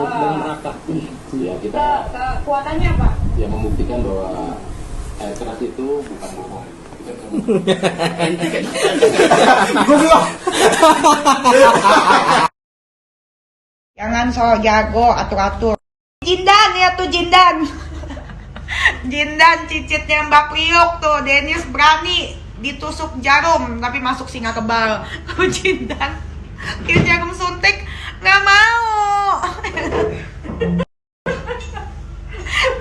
dalam neraka. Ya kita kekuatannya apa? ya membuktikan bahwa air keras itu bukan bohong. Jangan so jago atur-atur. Jindan ya tuh Jindan. Jindan cicitnya Mbak Priok tuh, Dennis berani ditusuk jarum tapi masuk singa kebal. Kalau Jindan dia jarum suntik nggak mau.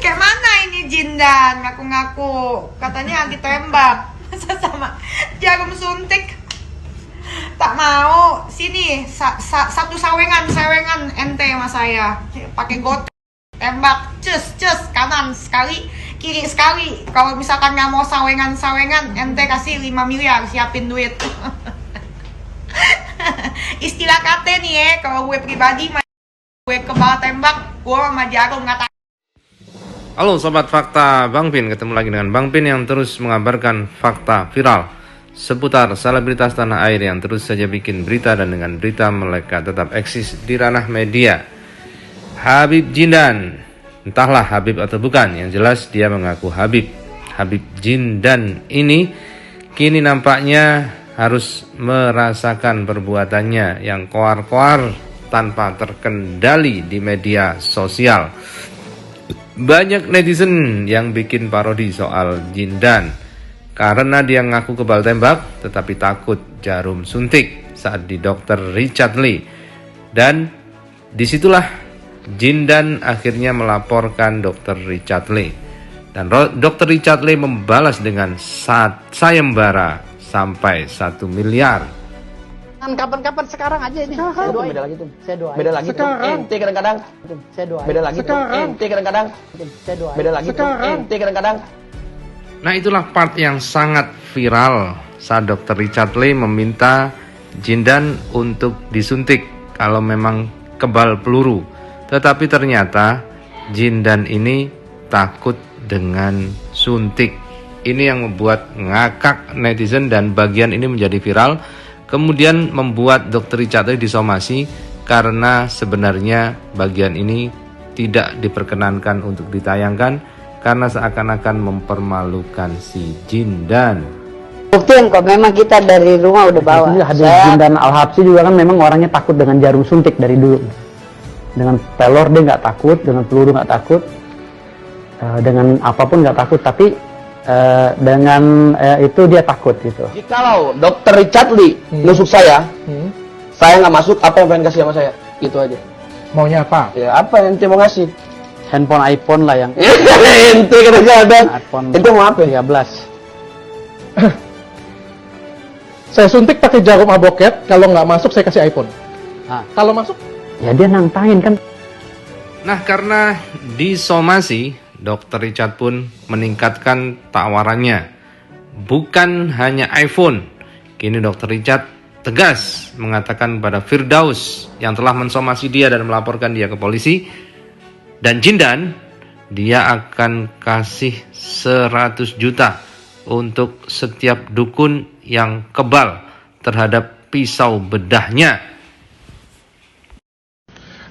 Kayak mana ini Jindan ngaku-ngaku katanya ditembak masa sama jarum suntik tak mau. Sini satu sawengan ente sama saya pakai got tembak cus kanan sekali kiri sekali. Kalau misalkan nggak mau sawengan ente kasih 5 miliar siapin duit. Istilah kate nih ya, kalau gue pribadi gue kebal tembak gue sama jarum nggak. Halo Sobat Fakta Bang Pin, ketemu lagi dengan Bang Pin yang terus mengabarkan fakta viral seputar selebritas tanah air yang terus saja bikin berita dan dengan berita mereka tetap eksis di ranah media. Habib Jindan, entahlah Habib atau bukan, yang jelas dia mengaku Habib. Habib Jindan ini kini nampaknya harus merasakan perbuatannya yang koar-koar tanpa terkendali di media sosial. Banyak netizen yang bikin parodi soal Jindan karena dia ngaku kebal tembak tetapi takut jarum suntik saat di Dr. Richard Lee. Dan disitulah Jindan akhirnya melaporkan Dr. Richard Lee. Dan Dr. Richard Lee membalas dengan sayembara sampai 1 miliar. Kapan-kapan sekarang aja ini. Saya doain. Beda lagi tuh. Saya doain. Beda lagi tuh. Ente kadang-kadang. Saya doain. Beda lagi tuh. Ente kadang-kadang. Saya doain. Beda lagi tuh. Ente kadang-kadang. Nah, itulah part yang sangat viral saat Dr. Richard Lee meminta Jindan untuk disuntik kalau memang kebal peluru. Tetapi ternyata Jindan ini takut dengan suntik. Ini yang membuat ngakak netizen dan bagian ini menjadi viral. Kemudian membuat Dr. Richard Lee disomasi karena sebenarnya bagian ini tidak diperkenankan untuk ditayangkan karena seakan-akan mempermalukan si Jindan. Buktiin kok memang kita dari rumah udah bawa. Hadis Jindan Al-Habsyi juga kan memang orangnya takut dengan jarum suntik dari dulu. Dengan pelor dia nggak takut, dengan peluru nggak takut, dengan apapun nggak takut, tapi dengan itu dia takut gitu. Jikalau Dr. Richard Lee nusuk saya nggak masuk, apa yang pengen kasih sama saya? Itu aja. Maunya apa? Ya apa yang ente mau ngasih? Handphone iPhone lah yang Ente kadang-kadang. iPhone Ente mau apa? 13. Saya suntik pakai jarum aboket, kalau nggak masuk saya kasih iPhone. Nah, Kalau masuk? ya dia nantangin kan. Nah, karena disomasi, Dr. Richard pun meningkatkan tawarannya. Bukan hanya iPhone. Kini Dr. Richard tegas mengatakan pada Firdaus yang telah mensomasi dia dan melaporkan dia ke polisi. Dan Jindan, dia akan kasih 100 juta untuk setiap dukun yang kebal terhadap pisau bedahnya.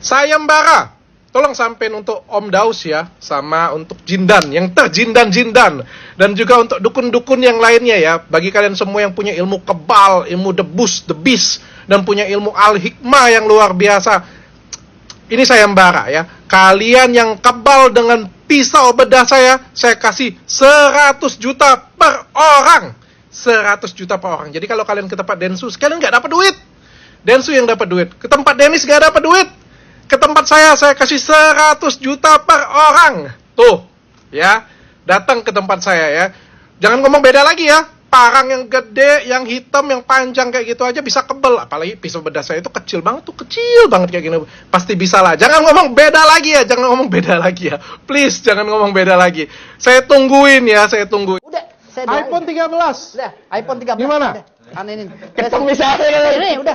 Sayembara. Tolong sampein untuk Om Daus ya, sama untuk Jindan, yang terjindan-jindan. Dan juga untuk dukun-dukun yang lainnya ya. Bagi kalian semua yang punya ilmu kebal, ilmu debus, debis, dan punya ilmu al-hikmah yang luar biasa. Ini sayembara ya. Kalian yang kebal dengan pisau bedah saya kasih 100 juta per orang. 100 juta per orang. Jadi kalau kalian ke tempat Densu, kalian nggak dapat duit. Densu yang dapat duit. Ke tempat Dennis nggak dapat duit. Ke tempat saya kasih 100 juta per orang. Tuh, ya. Datang ke tempat saya ya. Jangan ngomong beda lagi ya. Parang yang gede, yang hitam, yang panjang kayak gitu aja bisa kebel. Apalagi pisau bedah saya itu kecil banget tuh. Kecil banget kayak gini. Pasti bisa lah. Jangan ngomong beda lagi ya. Jangan ngomong beda lagi ya. Please, jangan ngomong beda lagi. Saya tungguin ya. Saya tungguin. Udah, saya doain. iPhone 13. Udah, iPhone 13. Gimana? Udah, anenin. Ketemu misalnya Ini udah.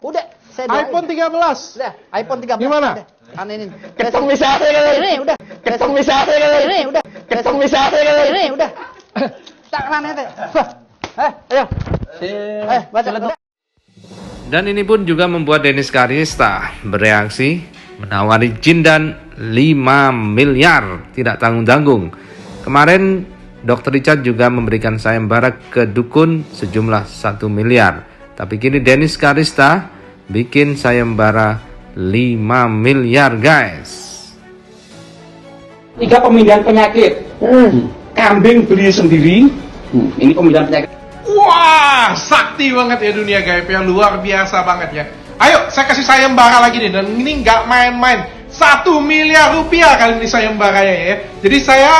Saya doain. iPhone 13. Udah, iPhone 13. Gimana? Udah, anenin. Ketemu misalnya Ini udah. Ketemu misalnya Ini udah. Ketemu misalnya Ini udah. Tak mana teh? Ayo. Baca. Dan ini pun juga membuat Dennis Karista bereaksi menawari Jindan 5 miliar tidak tanggung-tanggung. Kemarin Dr. Richard juga memberikan sayembara ke dukun sejumlah 1 miliar. Tapi kini Dennis Karista bikin sayembara 5 miliar guys. 3 pemindahan penyakit. Kambing beli sendiri. Ini pemindahan penyakit. Wah, sakti banget ya dunia gaib yang luar biasa banget ya. Ayo, saya kasih sayembara lagi nih, dan ini nggak main-main. 1 miliar rupiah kali ini sayembaranya ya. Jadi saya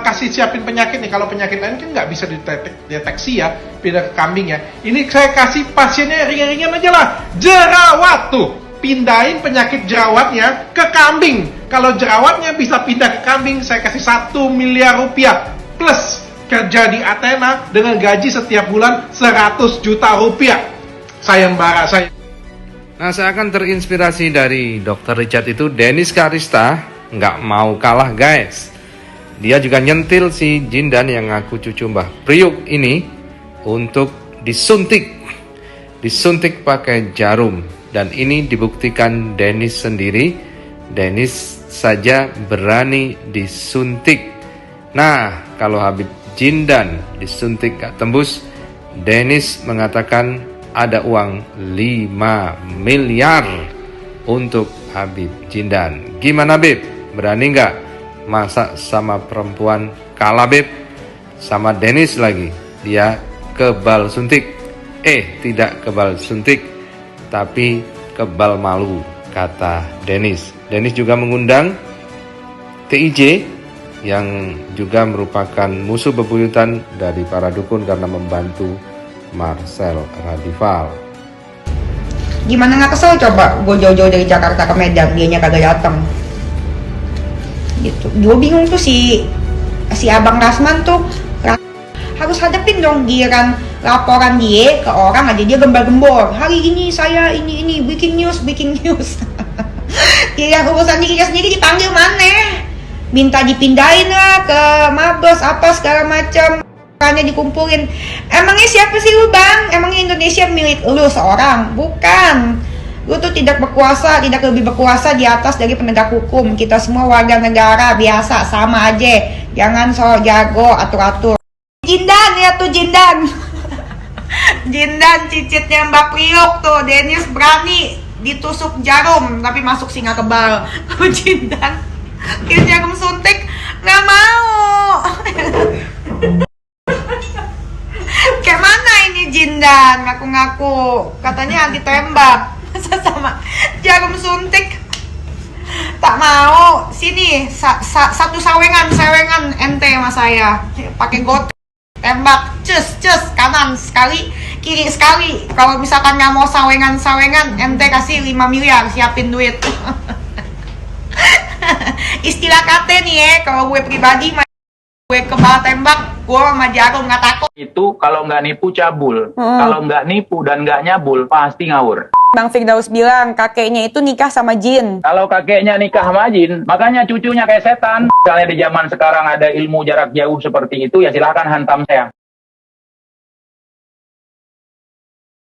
kasih siapin penyakit nih. Kalau penyakit lain kan nggak bisa dideteksi ya, pindah ke kambing ya. Ini saya kasih pasiennya ringan-ringan aja lah. Jerawat tuh, pindahin penyakit jerawatnya ke kambing. Kalau jerawatnya bisa pindah ke kambing, saya kasih 1 miliar rupiah plus kerja di Athena dengan gaji setiap bulan 100 juta rupiah. Sayembara saya. Nah, saya akan terinspirasi dari Dr. Richard itu. Dennis Karista nggak mau kalah guys. Dia juga nyentil si Jindan yang ngaku cucu Mbah Priuk ini untuk disuntik pakai jarum. Dan ini dibuktikan Dennis sendiri. Dennis saja berani disuntik. Nah, kalau Habib Jindan disuntik gak tembus, Dennis mengatakan ada uang 5 miliar untuk Habib Jindan. Gimana Beb? Berani nggak? Masa sama perempuan kalah Beb? Sama Dennis lagi, dia kebal suntik. Tidak kebal suntik, tapi kebal malu, kata Dennis. Dennis juga mengundang TIJ yang juga merupakan musuh bebuyutan dari para dukun karena membantu Marcel Radival. Gimana nggak kesel coba? Gue jauh-jauh dari Jakarta ke Medan, dianya kagak datang. Gitu. Gue bingung tuh si Abang Rasman tuh harus hadapin dong giliran laporan dia ke orang aja dia gembor-gembor. Hari ini saya ini breaking news. Giliran urusan dirinya sendiri dipanggil mana? Minta dipindahin lah ke Mabes apa segala macam, makanya dikumpulin. Emangnya siapa sih lu bang? Emangnya Indonesia milik lu seorang? Bukan. Lu tuh tidak lebih berkuasa di atas dari penegak hukum. Kita semua warga negara biasa, sama aja. Jangan so jago atur-atur. Jindan ya tuh Jindan. Jindan cicitnya Mbak Priok tuh. Dennis berani ditusuk jarum tapi masuk singa kebal. Jindan kira jarum suntik nggak mau. Kayak mana ini Jindan ngaku-ngaku katanya anti tembak, masa sama jarum suntik tak mau. Sini satu sawengan ente sama saya pakai got tembak cus kanan sekali kiri sekali. Kalau misalkan nggak mau sawengan ente kasih 5 miliar siapin duit. Istilah kate nih ya, kalau gue pribadi gue kebal tembak, gue sama jarum nggak takut. Itu kalau nggak nipu cabul, kalau nggak nipu dan nggak nyabul pasti ngawur. Bang Firdaus bilang kakeknya itu nikah sama jin. Kalau kakeknya nikah sama jin, makanya cucunya kayak setan. Misalnya di zaman sekarang ada ilmu jarak jauh seperti itu, ya silahkan hantam saya.